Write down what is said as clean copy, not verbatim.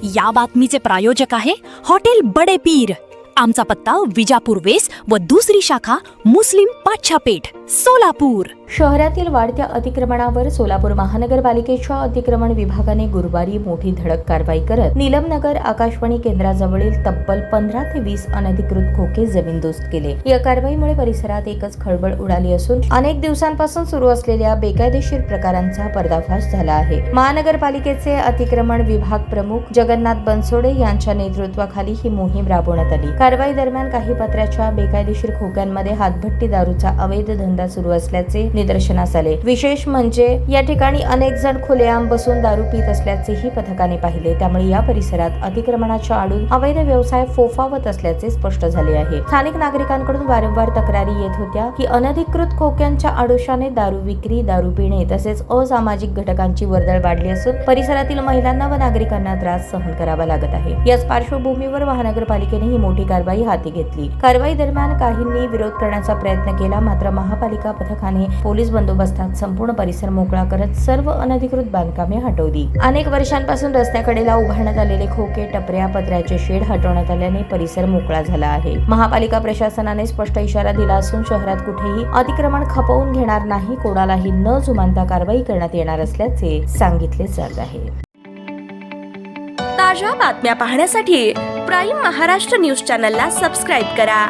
या बातमीचे प्रायोजक आहे हॉटेल बडे पीर। आमचा पत्ता विजापूर वेस व दुसरी शाखा मुस्लिम पाच्छापेठ सोलापूर। शहरातील वाढत्या अतिक्रमणावर सोलापूर महानगरपालिकेच्या अतिक्रमण विभागाने गुरुवारी मोठी धडक कारवाई करत नीलमनगर आकाशवाणी केंद्राजवळील तब्बल 15 ते 20 अनधिकृत खोके जमीनदोस्त केले। या कारवाईमुळे परिसरात एकच खळबळ उडाली असून अनेक दिवसांपासून सुरू असलेल्या बेकायदेशीर प्रकारांचा पर्दाफाश झाला आहे। महानगरपालिकेचे अतिक्रमण विभाग प्रमुख जगन्नाथ बनसोडे यांच्या नेतृत्वाखाली ही मोहीम राबवण्यात आली। कारवाई दरम्यान काही पत्र्याच्या बेकायदेशीर खोक्यांमध्ये हातभट्टी दारूचा अवैध धंदा सुरू असल्याचे निदर्शनास आले। विशेष म्हणजे या ठिकाणी अनेक जण खुलेआम बसून दारू पीत असल्याचेही पथकाने पाहिले। त्यामुळे या परिसरात अतिक्रमणाच्या आडून अवैध व्यवसाय फोफावत असल्याचे स्पष्ट झाले आहे। स्थानिक नागरिकांकडून वारंवार तक्रारी येत होत्या की अनधिकृत खोक्यांच्या आडोशाने दारू विक्री, दारू पिणे तसेच असामाजिक घटकांची वर्दळ वाढली असून परिसरातील महिलांना व नागरिकांना त्रास सहन करावा लागत आहे। याच पार्श्वभूमीवर महानगरपालिकेने ही मोठी कारवाई हाती घेतली। कारवाई दरम्यान काहींनी विरोध करण्याचा प्रयत्न केला, मात्र महापालिका पथकाने पोलीस बंदोबस्तात संपूर्ण परिसर मोकळा करत सर्व अनधिकृत बांधकामे हटवली। अनेक वर्षांपासून रस्त्याकडेला उभारण्यात आलेले खोके, टपऱ्या, पत्र्याचे शेड हटवण्यात आल्याने परिसर मोकळा झाला आहे। महापालिका प्रशासनाने स्पष्ट इशारा दिला असून शहरात कुठेही अतिक्रमण खपवून घेणार नाही, कोणालाही न जुमानता कारवाई करण्यात येणार असल्याचे सांगितले जात आहे। ताज्या बातम्या पाहण्यासाठी प्राईम महाराष्ट्र न्यूज चॅनलला सबस्क्राईब करा।